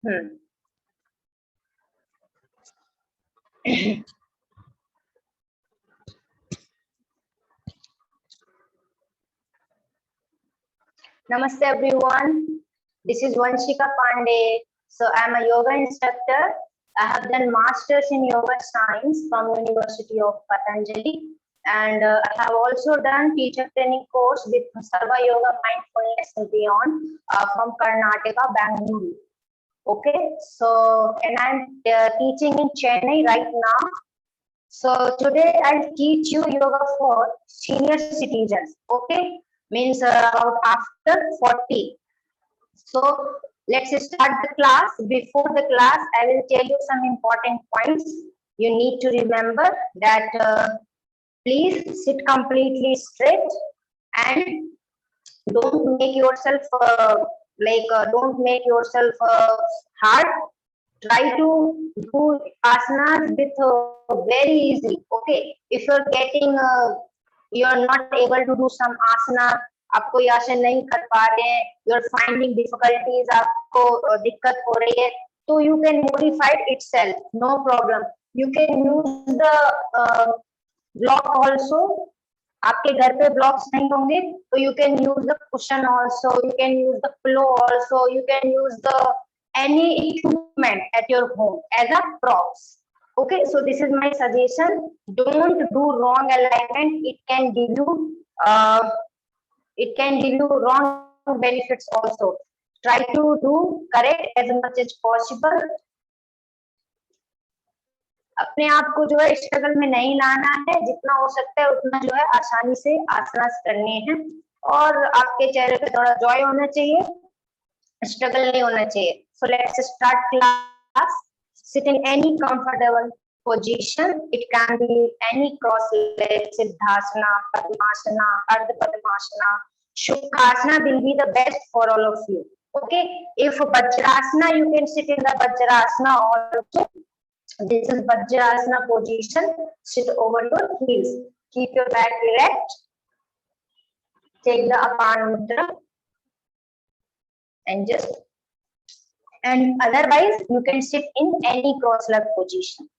Namaste everyone. This is Vanshika Pandey. So I'm a yoga instructor. I have done masters in yoga science from University of Patanjali, and I have also done teacher training course with Sarva Yoga Mindfulness and Beyond from Karnataka, Bangalore. Okay, so and I'm teaching in Chennai right now. So today I'll teach you yoga for senior citizens. Okay, means about after 40. So let's start the class. Before the class, I will tell you some important points. You need to remember that please sit completely straight and don't make yourself don't make yourself hard. Try to do asanas with very easy. Okay, if you're not able to do some asana, आप कोई आसन नहीं कर पा रहे हैं, you're finding difficulties, आपको दिक्कत हो रही है, तो you can modify it itself, no problem. You can use the block also. आपके घर पे ब्लॉक्स नहीं होंगे तो you can use the cushion also, you can use the pillow also, you can use the any equipment at your home as a props. Okay, so this is my suggestion. Don't do wrong alignment. It can give you wrong benefits also. Try to do correct as much as possible. अपने आप को जो है struggle में नहीं लाना है, जितना हो सकता है उतना जो है आसानी से आसनास करने हैं, और आपके चेहरे पे थोड़ा जॉय होना चाहिए, स्ट्रगल नहीं होना चाहिए. So let's start class. Sit in any comfortable position. It can be any cross leg, Siddhasana, Padmasana, Ardha Padmasana. Shukrasana will be the best for all of you. Okay, if Vajrasana, you can sit in the Vajrasana also. This is Vajrasana position. Sit over your heels. Keep your back erect. Take the Apana Mudra. And otherwise, you can sit in any cross-leg position.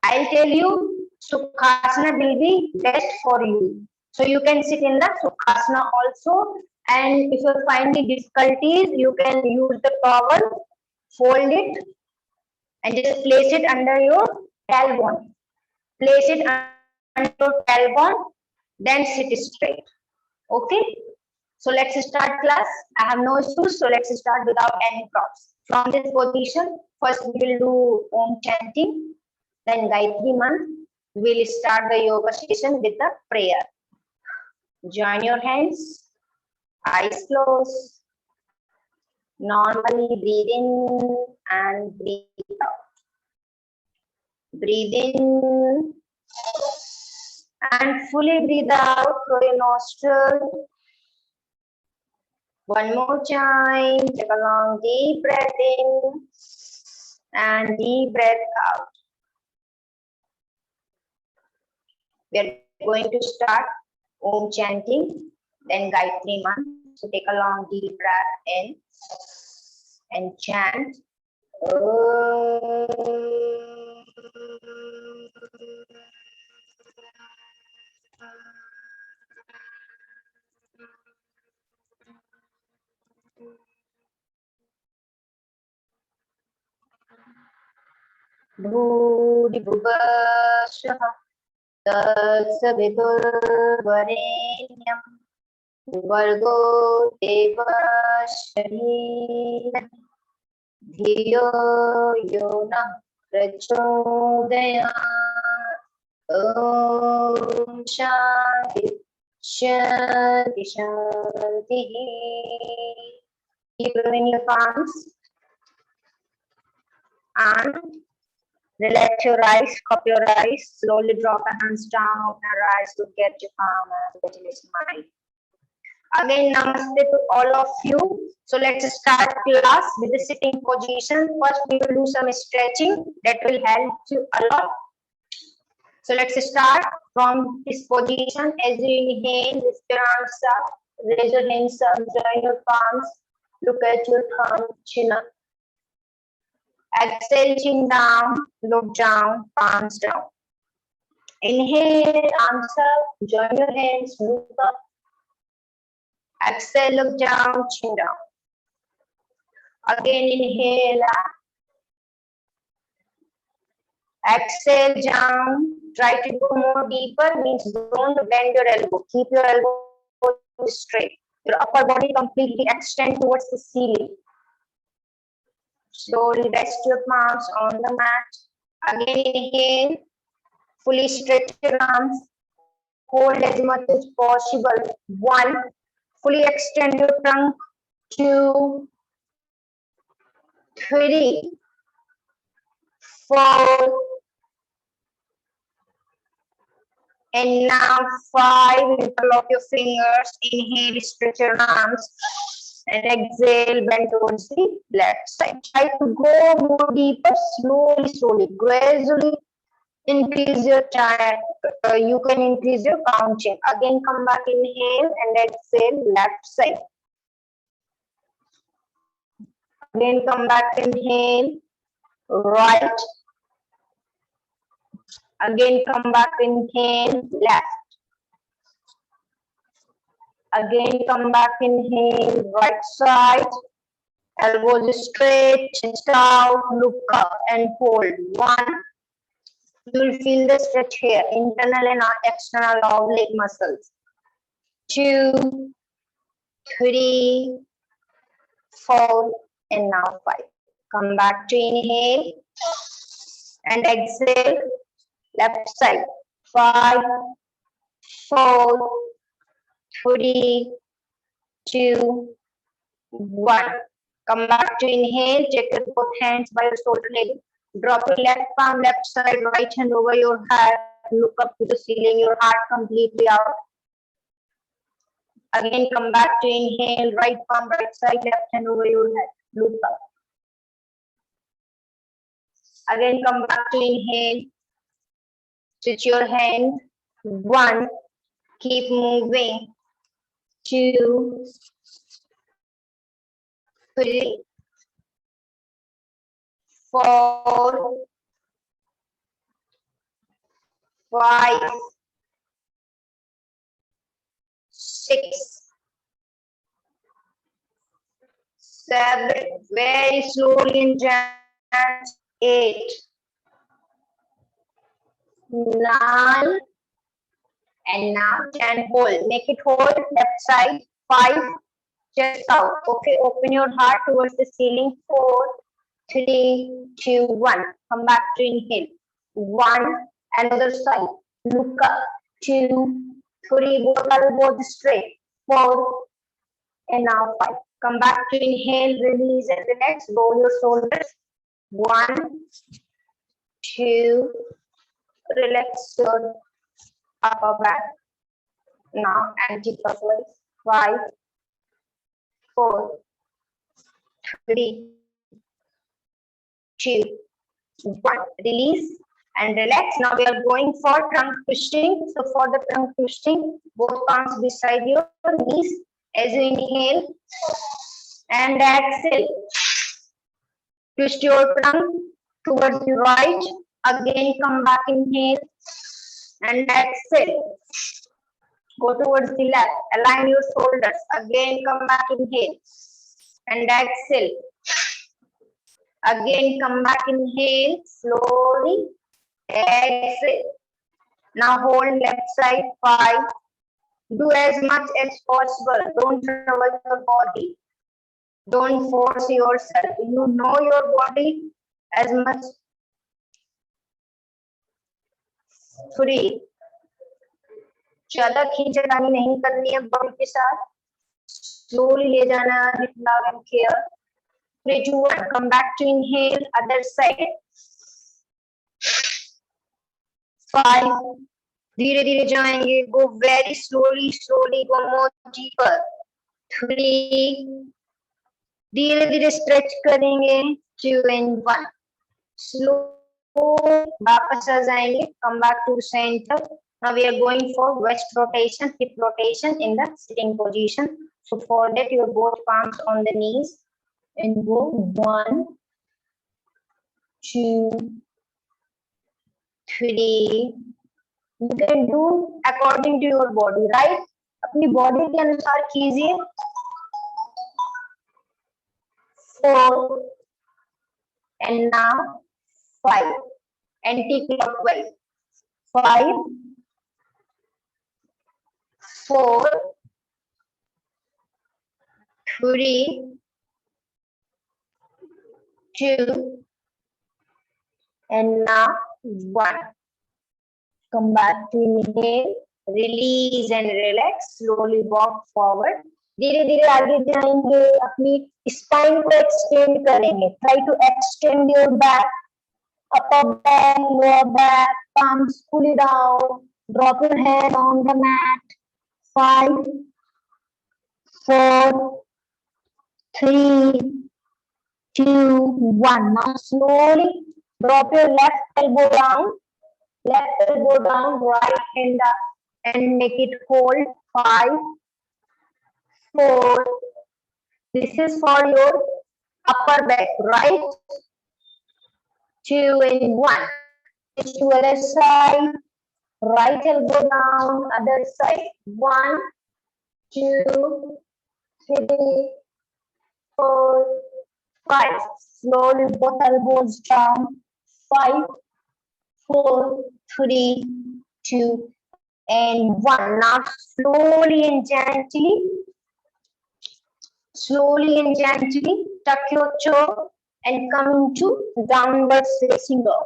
I'll tell you, Sukhasana will be best for you. So you can sit in the Sukhasana also. And if you're finding difficulties, you can use the towel, fold it, and just place it under your tailbone. Place it under your tailbone, then sit straight. Okay? So let's start class. I have no issues, so let's start without any props. From this position, first we will do Om chanting, then Gayatri Mantra. We will start the yoga session with the prayer. Join your hands, eyes closed. Normally breathe in and breathe out. Breathe in and fully breathe out through your nostril. One more time, take a long deep breath in and deep breath out. We are going to start Om chanting, then Gayatri Mantra. So take a long deep breath in and chant. Bhuribhuvasvah Tatsavidurvarenyam Vargo Devasya Dhiyo Yona Prachodayat. Om Shanti Shanti Shanti. Keep moving your palms and relax your eyes, cup your eyes, slowly drop your hands down, open your eyes to get your calm and get your mind. Again, namaste to all of you. So let's start class with the sitting position. First, we will do some stretching that will help you a lot. So let's start from this position. As you inhale, lift your arms up, raise your hands up, join your palms, look at your thumb, chin up. Exhale, chin down, look down, palms down. Inhale, arms up, join your hands, look up. Exhale, look down, chin down. Again, inhale up. Exhale down. Try to go more deeper, means don't bend your elbow. Keep your elbow straight. Your upper body completely extend towards the ceiling. Slowly rest your palms on the mat. Again, inhale. Fully stretch your arms. Hold as much as possible. 1. Fully extend your trunk. 2, 3, 4, and now 5. Interlock your fingers. Inhale, stretch your arms. And exhale, bend towards the left side. Try to go more deeper, slowly, gradually increase your time. You can increase your counting. Again, come back, inhale and exhale, left side. Again, come back, inhale, right. Again, come back, inhale, left. Again, come back, inhale, right side. Elbows straight, chest out, look up and hold. 1. You will feel the stretch here, internal and external of leg muscles. 2, 3, 4, and now 5. Come back to inhale and exhale, left side. 5, 4, 3, 2, 1. Come back to inhale. Take your both hands by your shoulder blade. Drop your left palm, left side, right hand over your head. Look up to the ceiling, your heart completely out. Again, come back to inhale. Right palm, right side, left hand over your head. Look up. Again, come back to inhale. Switch your hand. 1. Keep moving. 2, 3, 4, 5, 6, 7. Very slowly and gently. 8, 9, and now 10. Hold. Make it hold. Left side. 5. Chest out. Okay. Open your heart towards the ceiling. 4, 3, 2, 1. Come back to inhale. 1. Another side. Look up. 2, 3. Both elbows straight. 4, and now 5. Come back to inhale. Release and relax. Roll your shoulders. 1, 2. Relax your upper back. Now anti-clockwise. 5, 4, 3, 2, 1. Release and relax. Now we are going for trunk twisting. So for the trunk twisting, both palms beside your knees as you inhale and exhale. Twist your trunk towards the right. Again, come back, inhale and exhale. Go towards the left. Align your shoulders. Again, come back, inhale and exhale. Again, come back, inhale, slowly, exhale. Now hold left side, 5. Do as much as possible. Don't trouble your body. Don't force yourself. You know your body as much. 3. ज्यादा खींचतानी नहीं करनी है बम के साथ. Slowly ले जाना है. Love and care. 3, 2, 1. Come back to inhale. Other side. 5. धीरे धीरे जाएंगे. Go very slowly, go more deeper. 3. धीरे धीरे stretch करेंगे. 2 and 1. Slow. वापस आ जाएंगे. Come back to center. Now we are going for waist rotation, hip rotation in the sitting position. So for that, your both palms on the knees and go 1, 2, 3. You can do according to your body, right? अपनी body के अनुसार कीजिए. 4 and now 5. Anti-clockwise. 5, 4, 3, 2, and now 1. Come back to inhale, release and relax. Slowly walk forward. धीरे धीरे आगे जाएंगे, अपनी spine को एक्सटेंड करेंगे. Try to extend your back, upper back, lower back, palms fully down. Drop your head on the mat. 5, 4, 3, 2, 1. Now slowly drop your left elbow down. Left elbow down, right hand up, and make it hold. 5, 4. This is for your upper back, right? 2 and 1. Switch to other side. Right elbow down, other side. 1, 2, 3, 4, 5. Slowly both elbows down. 5, 4, 3, 2, and 1. Now slowly and gently tuck your toe and come into downward facing dog.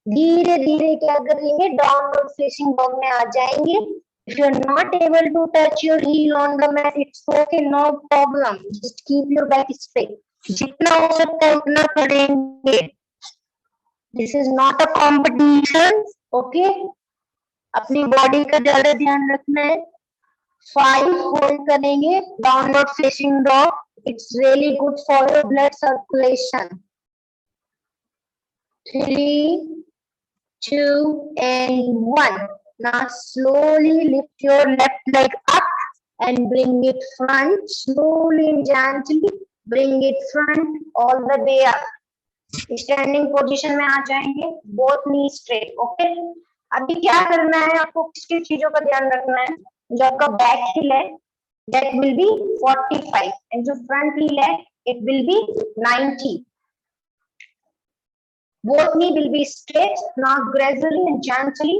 धीरे धीरे क्या करेंगे, downward facing dog में आ जाएंगे. If you are not able to touch your heel on the mat, it's okay, no problem. Just keep your back straight. जितना हो सकता है उतना करेंगे. This is not a competition, okay? अपनी बॉडी का ज्यादा ध्यान रखना है. 5 होल्ड करेंगे, downward facing dog. It's really good for your blood circulation. 3, 2, and 1. Now slowly lift your left leg up and bring it front. Slowly and gently bring it front all the way up. Standing position में आ जाएंगे. Both knee straight. Okay, अभी क्या करना है आपको, किसकी चीजों का ध्यान रखना है. जो आपका बैक हील है that will be 45 and जो front heel है it will be 90. Both knee will be straight. Now gradually and gently,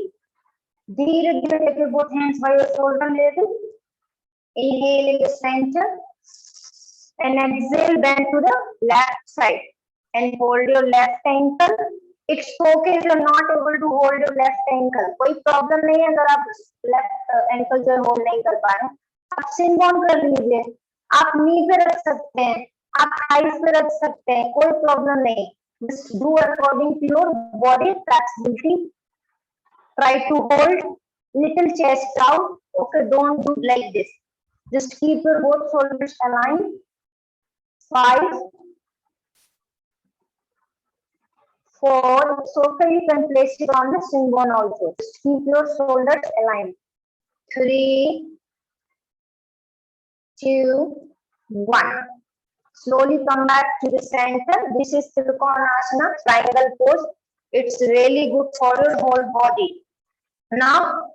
धीरे धीरे take your both hands by your shoulder level. Inhale in the center and exhale, bend to the left side and hold your left ankle. It's okay if you're not able to hold your left ankle. कोई problem नहीं है अगर आप left ankle जो hold नहीं कर पा रहे. आप सिंगोन कर लीजिए, आप नी पे रख सकते हैं, आप थाइस पे रख सकते हैं, कोई प्रॉब्लम नहीं. Just do according to your body flexibility. Try to hold little chest out. Okay, don't do like this. Just keep your both shoulders aligned. 5, 4. So you can place it on the shin bone also. Just keep your shoulders aligned. 3, 2, 1. Slowly come back to the center. This is Trikonasana, triangle pose. It's really good for your whole body. Now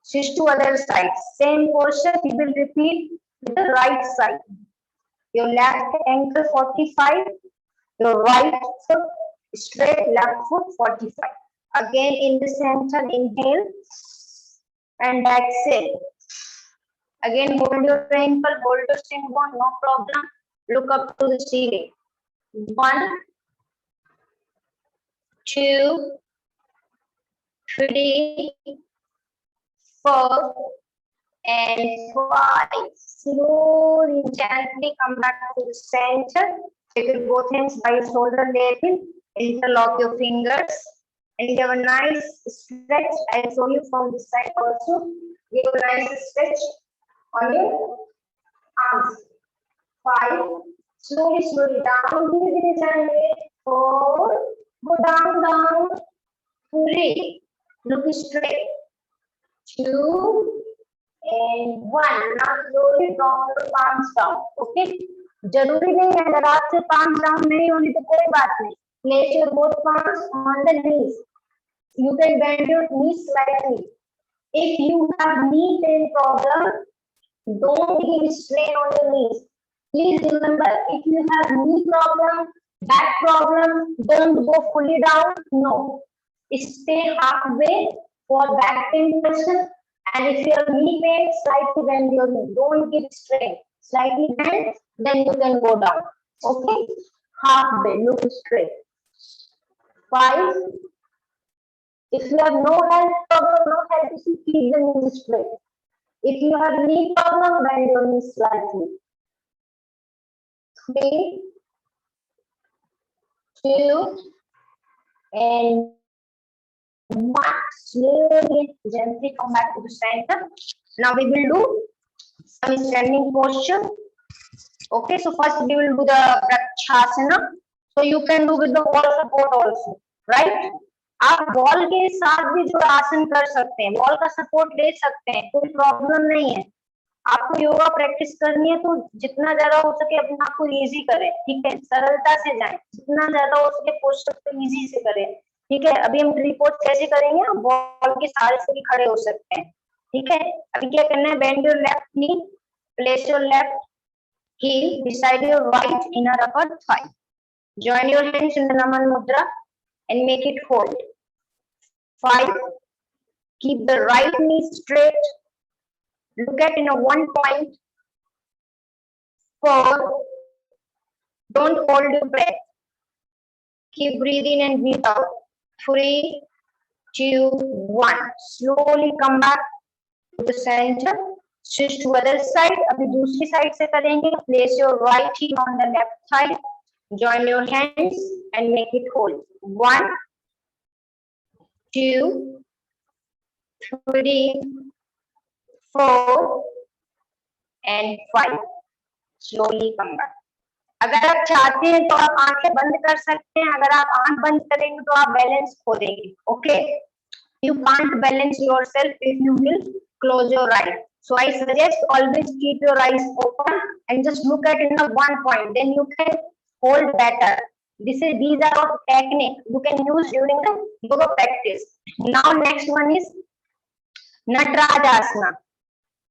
switch to other side. Same posture you will repeat with the right side. Your left ankle 45, your right foot straight, left foot 45. Again in the center, inhale and exhale. Again hold your ankle, hold your shin bone, no problem. Look up to the ceiling. 1, 2, 3, 4, and 5. Slowly, gently come back to the center. Take your both hands by your shoulder level. Interlock your fingers. And you have a nice stretch. I'll show you from this side also. You have a nice stretch on your arms. 5. Slowly down. 4. Go down. 3. Look straight. 2 and 1. Now slowly drop your palms down. Okay. जरूरी नहीं है अगर आपसे palms down नहीं होनी तो कोई बात नहीं. Place your both palms on the knees. You can bend your knees slightly. If you have knee pain problem, don't give strain on your knees. Please remember, if you have knee problem, back problem, don't go fully down. No, stay halfway for back pain person. And if you have knee pain, slightly bend your knee. Don't give strain. Slightly bend, then you can go down. Okay, halfway, look straight. 5. If you have no health problem, no health issue, keep the knees straight. If you have knee problem, bend your knees slightly. 3, 2, and 1. Slowly, gently come back to the center. Now we will do some standing posture. Okay, so first we will do the Prakshasana. So you can do with the wall support also, right? आप wall के साथ भी जो आसन कर सकते हैं, wall का सपोर्ट ले सकते हैं, कोई प्रॉब्लम नहीं है। आपको योगा प्रैक्टिस करनी है तो जितना ज्यादा हो सके अपने आप को इजी करें, ठीक है, सरलता से जाएं, जितना ज्यादा हो सके पोस्टर को इजी से करें, ठीक है। अभी हम रिपोर्ट कैसे करेंगे, हम वॉल के सहारे से भी खड़े हो सकते हैं, ठीक है। अभी क्या करना है, bend your left knee, place your left heel beside your right inner upper thigh. Join your hands in the Naman Mudra and make it hold. 5. Keep the right knee straight. Look at in a 1 point. 4. Don't hold your breath. Keep breathing and breathe out. 3, 2, 1. Slowly come back to the center. Switch to other side. अभी दूसरी side से करेंगे. Place your right heel on the left side. Join your hands and make it hold. 1, 2, 3, 4 and 5. Slowly come back. अगर आप चाहते हैं तो आप आंखें बंद कर सकते हैं. अगर आप आंख बंद करेंगे तो आप बैलेंस खो देंगे. Okay? You can't balance yourself if you will close your eyes. So I suggest always keep your eyes open and just look at in the 1 point. Then you can hold better. These are all technique you can use during the yoga practice. Now next one is Natarajasana.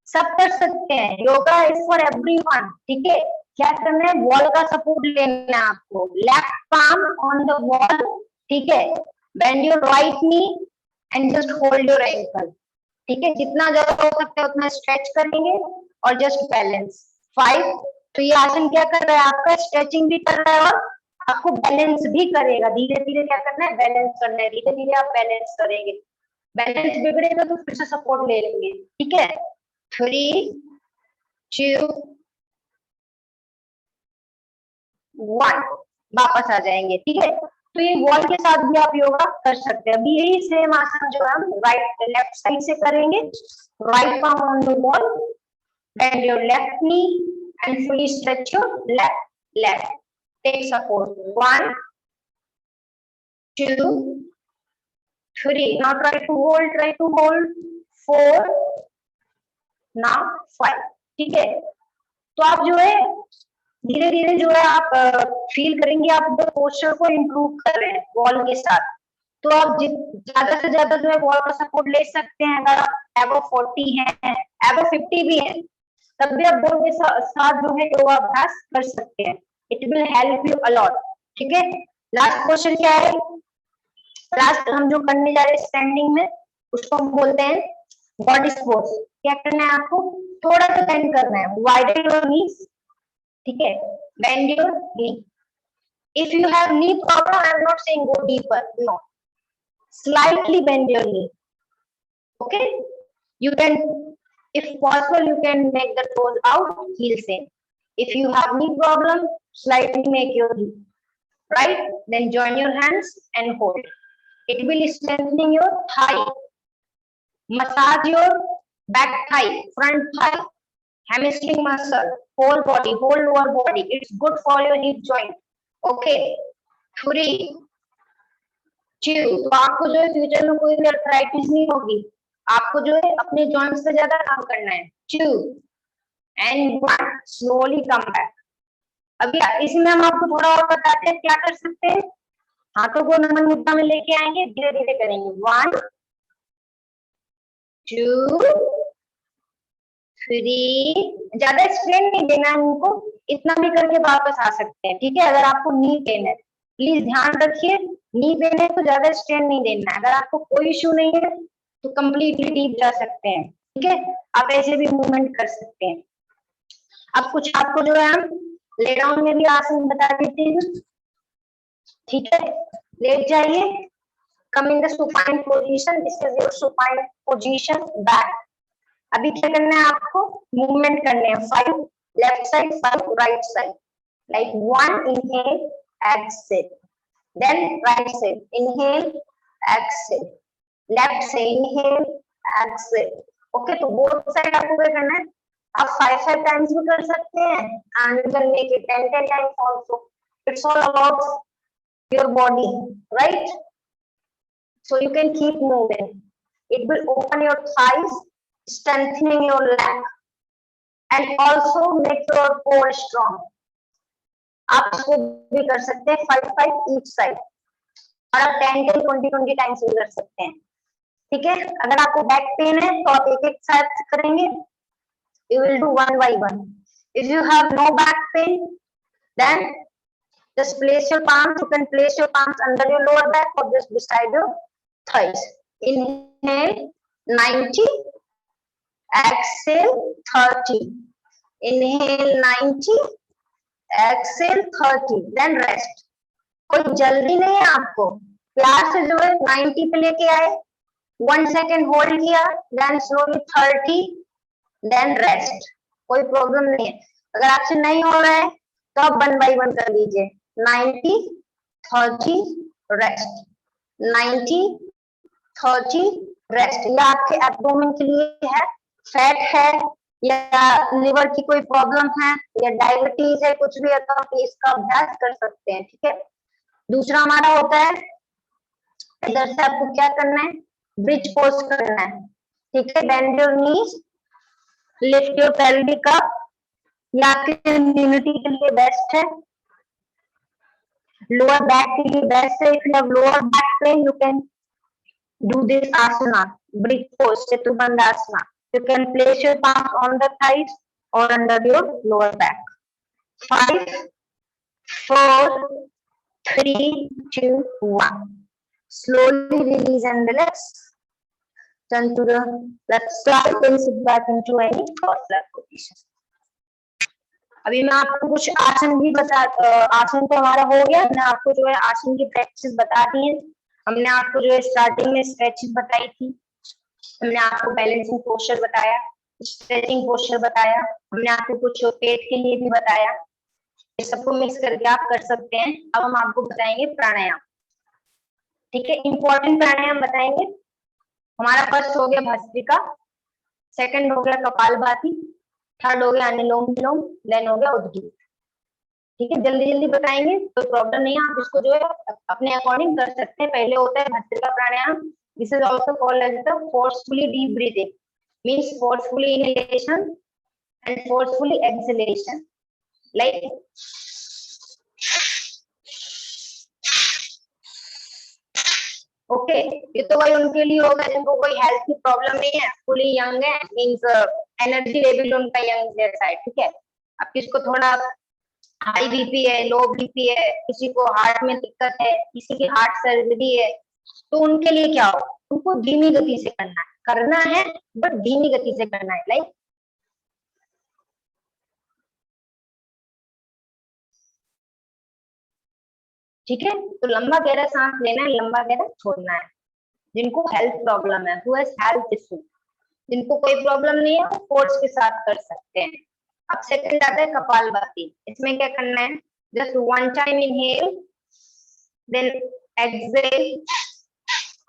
सब कर सकते हैं. Yoga is for everyone. ठीक है, क्या करना है, wall का सपोर्ट लेना है आपको. Left palm on the wall, ठीक है. Bend your right knee and just hold your ankle. ठीक है, जितना ज्यादा हो सकता है उतना स्ट्रेच करेंगे और जस्ट बैलेंस. 5. तो ये आसन क्या कर रहा है, आपका स्ट्रेचिंग भी कर रहा है और आपको बैलेंस भी करेगा. धीरे धीरे क्या करना है, बैलेंस करना है. धीरे धीरे आप बैलेंस करेंगे. बैलेंस बिगड़ेगा तो फिर से सपोर्ट ले लेंगे. ठीक है. 3, 2, 1. वापस आ जाएंगे. ठीक है, तो ये वॉल के साथ भी आप योगा कर सकते हैं. अभी यही सेम आसन जो हम राइट लेफ्ट साइड से करेंगे. Right palm on the wall, bend your left knee and fully stretch your left. Take support. 1, 2, 3. Now try to hold. 4. Now 5. ठीक है, तो आप जो है धीरे धीरे जो है आप फील करेंगे आप जो पोस्चर को इम्प्रूव कर रहे हैं वॉल के साथ. तो आप ज्यादा से ज्यादा जो है वॉल का सपोर्ट ले सकते हैं. अगर आप एबो 40 हैं, एबो 50 भी हैं, तब भी आप वॉल के साथ जो है योगा अभ्यास कर सकते हैं. It will help you a lot. ठीक है. लास्ट क्वेश्चन क्या है, लास्ट हम जो करने जा रहे हैं स्टैंडिंग में, उसको हम बोलते हैं बॉडी स्पोर्ट्स. क्या करना है आपको, थोड़ा सा बेंड करना है. Widen your knees. ठीक है, bend your knee. If you have knee problem, I am not saying go deeper, no, slightly bend your knee. Okay, you can, if possible, you can make the toes out, heels in. If you have knee problem, slightly make your knee right, then join your hands and hold. It will strengthening your thigh. Massage your back thigh, front thigh, hamstring muscle, whole body, whole lower body. It's good for your hip joint. Okay. 3, 2. तो आपको जो है future में कोई भी arthritis नहीं होगी. आपको जो है अपने जॉइंट्स पे ज्यादा काम करना है. 2 and 1. Slowly come back. अभी इसमें हम आपको थोड़ा और बताते हैं क्या कर सकते हैं. हाथों को नमन मुद्रा में लेके आएंगे, धीरे धीरे करेंगे। 1 2 3। ज्यादा स्ट्रेन नहीं देना है उनको, इतना भी करके वापस आ सकते हैं। ठीक है, अगर आपको नी पेन है प्लीज ध्यान रखिए, नी पेन है तो ज्यादा स्ट्रेन नहीं देना है। अगर आपको कोई इश्यू नहीं है तो कंप्लीटली डीप जा सकते हैं। ठीक है, आप ऐसे भी मूवमेंट कर सकते हैं। अब कुछ आपको जो है हम ले डाउन में भी आसन बता देते हैं। ठीक है, लेट जाइए, come in the supine position, this is your supine position, back. अभी क्या करना है आपको, मूवमेंट करने हैं। 5 left side, 5 right side, like 1 inhale exhale, then right side inhale exhale, left से इनहेल एक्सेल। ओके, तो बोथ साइड आपको क्या करना है, आप 5 टाइम्स भी कर सकते हैं and you can make it 10 times also. It's all about your body, right? So you can keep moving. It will open your thighs, strengthening your leg and also make your core strong. आप इसको भी कर सकते हैं 5 each side, और आप 10 20 times भी कर सकते हैं। ठीक है, अगर आपको बैक पेन है तो आप एक एक साथ करेंगे। You will do 1 by 1. If you have no back pain, then just place your palms. You can place your palms under your lower back or just beside your thighs. Inhale 90, exhale 30. Inhale 90, exhale 30. Then rest. कोई जल्दी नहीं है आपको, प्यार से जो है 90 पे लेके आए, 1 सेकेंड होल्ड किया, then slowly 30, then rest. कोई प्रॉब्लम नहीं है। अगर आपसे नहीं हो रहा है तो आप 1 by 1 कर लीजिए। 90 30 रेस्ट, 90 30 रेस्ट। ये आपके एब्डोमेन के लिए है, फैट है या लिवर की कोई प्रॉब्लम है या डायबिटीज है, कुछ भी है तो आप इसका अभ्यास कर सकते हैं। ठीक है, दूसरा हमारा होता है, इधर से आपको क्या करना है, ब्रिज पोज करना है। ठीक है, bend your knees, lift your pelvic up. ये आपके इम्यूनिटी के लिए बेस्ट है, lower back के लिए बेस्ट है। If you have lower back pain, you can do this asana, bridge pose, Setubandhasana. You can place your palms on the thighs or under your lower back. 5 4 3 2 1. Slowly release and relax. Turn to the left side and sit back into any cross-legged position. अभी मैं आपको कुछ आसन भी बता, आसन तो हमारा हो गया, मैं आपको जो है आसन की प्रैक्टिस बता दी है। हमने आपको जो है स्टार्टिंग में स्ट्रेचिंग बताई थी, हमने आपको बैलेंसिंग पोस्चर बताया, स्ट्रेचिंग पोस्चर बताया, हमने आपको कुछ पेट के लिए भी बताया। ये सबको मिक्स करके आप कर सकते हैं। अब हम आपको बताएंगे प्राणायाम। ठीक है, इंपॉर्टेंट प्राणायाम बताएंगे। हमारा फर्स्ट हो गया भस्त्रिका, सेकंड हो गया कपालभाति, थर्ड हो गया अनुलोम विलोम, देन हो गया उद्गीत। ठीक है, जल्दी जल्दी बताएंगे, कोई प्रॉब्लम नहीं है, आप इसको जो है अपने अकॉर्डिंग कर सकते हैं। पहले होता है bhastrika pranayama, this is also called as the forcefully deep breathing, means forcefully inhalation and forcefully exhalation, like okay. ये तो भाई उनके लिए होगा जिनको कोई हेल्थ की प्रॉब्लम नहीं है, फुली यंग है, मींस एनर्जी लेवल उनका यंग जैसा है। ठीक है, अब किसको थोड़ा हाई बीपी है, लो बीपी है, किसी को हार्ट में दिक्कत है, किसी की हार्ट सर्जरी है, तो उनके लिए क्या हो, उनको धीमी गति से करना है बट धीमी गति से करना है। लाइक ठीक है, तो लंबा गहरा सांस लेना है, लंबा गहरा छोड़ना है। जिनको हेल्थ प्रॉब्लम है, हु हैज हेल्थ इशू, जिनको कोई प्रॉब्लम नहीं है, फोर्स के साथ कर सकते हैं। अब सेकंड आता है कपालभाति। इसमें क्या करना है, just 1 time inhale, then exhale,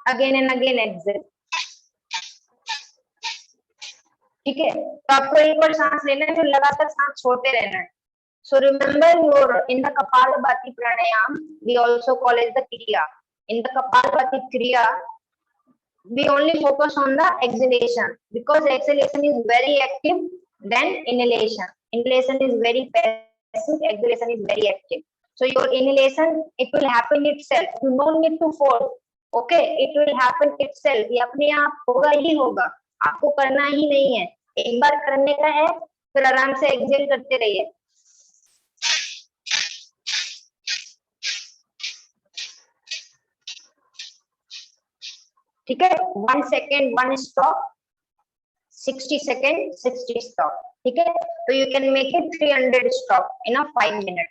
again and again exhale. ठीक है, तो आपको एक बार सांस लेना है, फिर लगातार सांस छोड़ते रहना है। So remember in the Kapalabhati pranayam, we also call it the Kriya. In the Kapalabhati Kriya, we only focus on the exhalation because exhalation is very active than inhalation. Inhalation is very passive, exhalation is very active. So your inhalation, it will happen itself. You don't need to force. Okay, it will happen itself. ये अपने आप होगा ही होगा, आपको करना ही नहीं है, एक बार करने का है, फिर आराम से एक्सेल करते रहिए। ठीक है, 1 सेकेंड 1 स्टॉप, 60 सेकेंड 60 स्टॉप। ठीक है, तो you can make it 300 stop in 5 minute.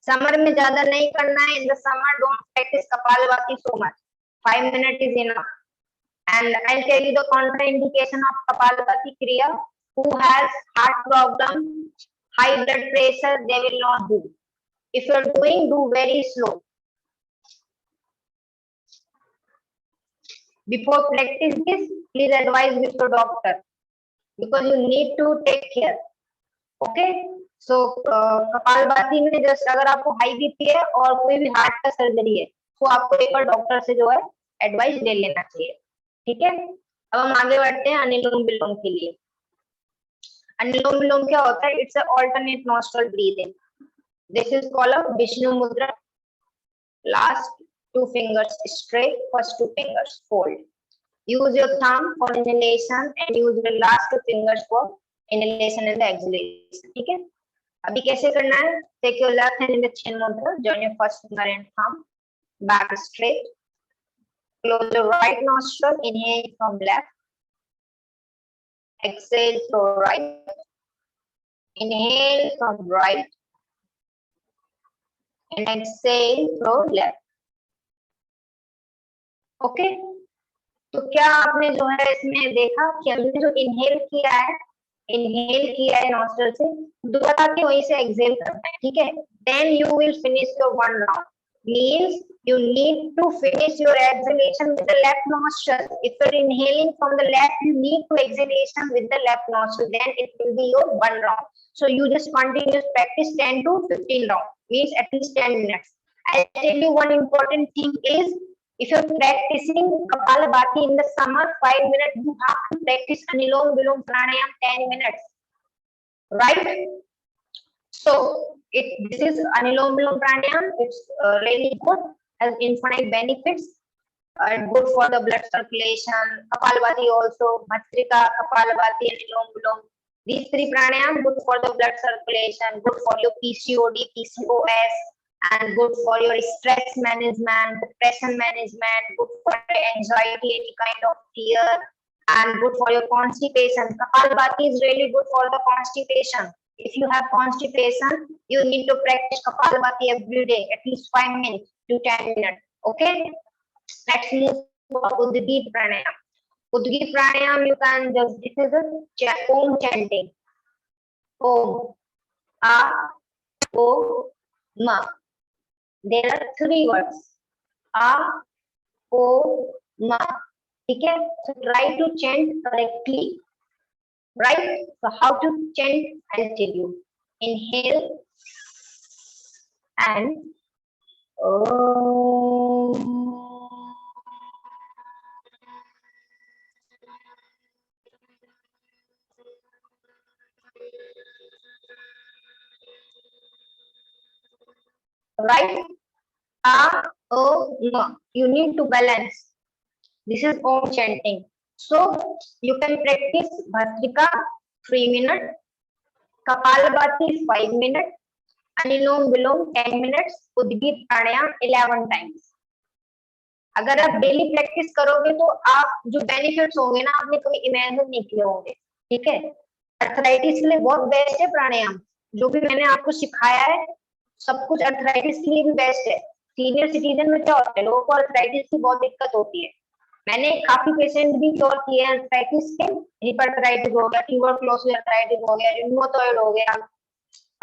Summer में ज्यादा नहीं करना है, in the summer don't practice kapalbhati so much, 5 minute is enough. And I'll tell you the contraindication of Kapalabhati Kriya. Who has heart problem, high blood pressure, they will not do. If you're doing, do very slow. Before practice this, please advise with your doctor because you need to take care. Okay? So Kapalabhati में just अगर आपको high BP है और कोई भी heart का surgery है, तो आपको एक बार डॉक्टर से जो है एडवाइस ले लेना चाहिए। ठीक है, अब हम आगे बढ़ते हैं अनुलोम विलोम के लिए। अनुलोम विलोम क्या होता है? It's a alternate nostril breathing. This is called a Vishnu mudra. Last 2 fingers straight, first 2 fingers fold. Use your thumb for inhalation and use your last 2 fingers for inhalation and the exhalation. ठीक है, अभी कैसे करना है? Take your left hand in the chin mudra, join your first finger and thumb, back straight. Close your right nostril, inhale from left, exhale from right, inhale from right, and exhale from left. Okay, तो क्या आपने जो है इसमें देखा कि हमने जो इनहेल किया है नॉस्ट्रल से, दोबारा के वहीं से एक्सहेल करना है। ठीक है, then you will finish your 1 round. Means you need to finish your exhalation with the left nostril. If you're inhaling from the left, you need to exhalation with the left nostril. Then it will be your 1 round. So you just continue practice 10 to 15 rounds. Means at least 10 minutes. I'll tell you one important thing is, if you're practicing Kapalabhati in the summer 5 minutes, you have to practice Anulom Vilom Pranayam 10 minutes. Right? So this is Anulom Vilom Pranayam. It's really good, has infinite benefits, good for the blood circulation. Kapalabhati also, Matrika, Kapalabhati, Anulom Vilom. These 3 pranayam good for the blood circulation, good for your PCOD, PCOS, and good for your stress management, depression management, good for anxiety, any kind of fear, and good for your constipation. Kapalabhati is really good for the constipation. If you have constipation, you need to practice Kapalabhati every day, at least 5 minutes to 10 minutes. Okay? Let's move to Udgit Pranayam. Udgit Pranayam, you can just, this is a Om chanting. Om, A, O, Ma. There are 3 words. A, O, Ma. ठीक है? So try to chant correctly. Right? So how to chant? I'll tell you. Inhale and right? A, O, M. You need to balance. This is Om chanting. So you can practice Bhastrika 3 minutes, Kapalabhati 5 minutes, Anulom Vilom 10 minutes, Udgit Pranayam 11 times. अगर आप daily practice करोगे तो आप जो benefits होंगे ना, आपने कभी इमेजिन नहीं किए होंगे। ठीक है, अर्थराइटिस के लिए बहुत बेस्ट है प्राणायाम। जो भी मैंने आपको सिखाया है सब कुछ अर्थराइटिस के लिए भी बेस्ट है। सीनियर सिटीजन में क्या होता है, लोगों को अर्थराइटिस की बहुत दिक्कत होती है। मैंने काफी पेशेंट भी क्योर किए हैं अर्थराइटिस के, हिपेटाइटिस हो गया, ट्यूबरकुलोसिस अर्थराइटिस हो गया, रूमेटॉइड हो गया,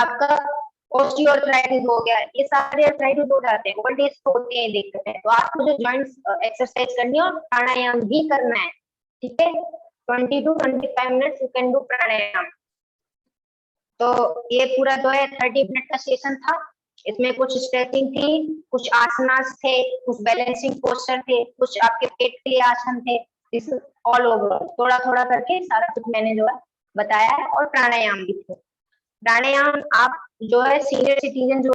आपका ऑस्टियोआर्थराइटिस हो गया, ये सारे अर्थराइटिस हो जाते हैं, ओल्ड एज को होते हैं दिक्कत है। तो आपको जो जॉइंट्स एक्सरसाइज करनी है और प्राणायाम भी करना है। ठीक है, 20 to 25 minutes you can do pranayama. तो ये पूरा जो है 30 मिनट का सेशन था। इसमें कुछ स्ट्रेचिंग थी, कुछ आसनास थे, कुछ बैलेंसिंग पोस्चर थे, कुछ आपके पेट के लिए आसन थे। दिस ऑल ओवर थोड़ा थोड़ा करके सारा कुछ मैंने जो है बताया है, और प्राणायाम भी थे। प्राणायाम आप जो है सीनियर सिटीजन जो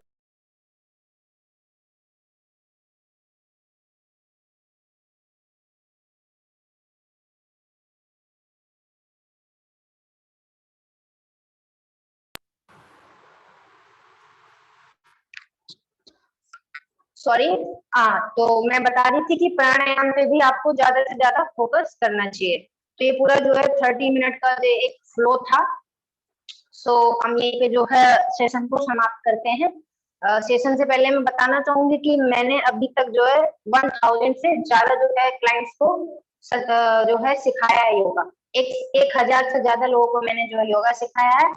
सॉरी, हाँ, तो मैं बता रही थी कि प्राणायाम पे भी आपको ज्यादा से ज्यादा फोकस करना चाहिए। तो ये पूरा जो है 30 मिनट का जो एक फ्लो था। सो हम यहीं पे जो है सेशन को समाप्त करते हैं। सेशन से पहले मैं बताना चाहूंगी कि मैंने अभी तक जो है 1000 से ज्यादा जो है क्लाइंट्स को जो है सिखाया है योगा। 1000 से ज्यादा लोगों को मैंने जो है योगा सिखाया है।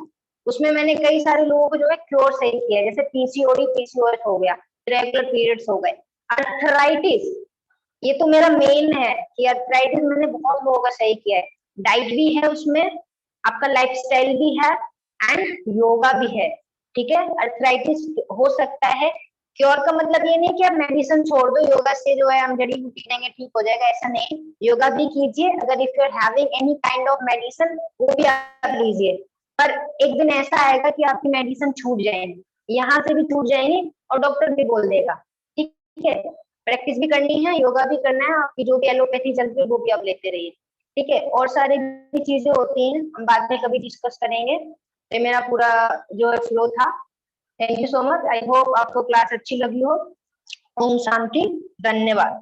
उसमें मैंने कई सारे लोगों को जो है क्योर सही किया है, जैसे पीसीओडी पीसीओएस हो गया, रेगुलर पीरियड्स हो गए, अर्थराइटिस, ये तो मेरा मेन है कि अर्थराइटिस मैंने बहुत लोगों का सही किया है। डाइट भी है उसमें, आपका लाइफस्टाइल भी है एंड योगा भी है। ठीक है, अर्थराइटिस हो सकता है। क्योर का मतलब ये नहीं कि आप मेडिसिन छोड़ दो, योगा से जो है हम जड़ी बूटी देंगे ठीक हो जाएगा, ऐसा नहीं। योगा भी कीजिए, अगर if you are having any kind of medicine वो भी आप लीजिए। पर एक दिन ऐसा आएगा कि आपकी मेडिसिन छूट जाएगी, यहाँ से भी छूट जाएंगी और डॉक्टर भी बोल देगा। ठीक है, प्रैक्टिस भी करनी है, योगा भी करना है, आपकी जो भी एलोपैथी चलती है वो भी आप लेते रहिए। ठीक है, और सारी भी चीजें होती हैं, हम बाद में कभी डिस्कस करेंगे। ये मेरा पूरा जो है फ्लो था। Thank you so much, I hope आपको क्लास अच्छी लगी हो। ओम शांति, धन्यवाद।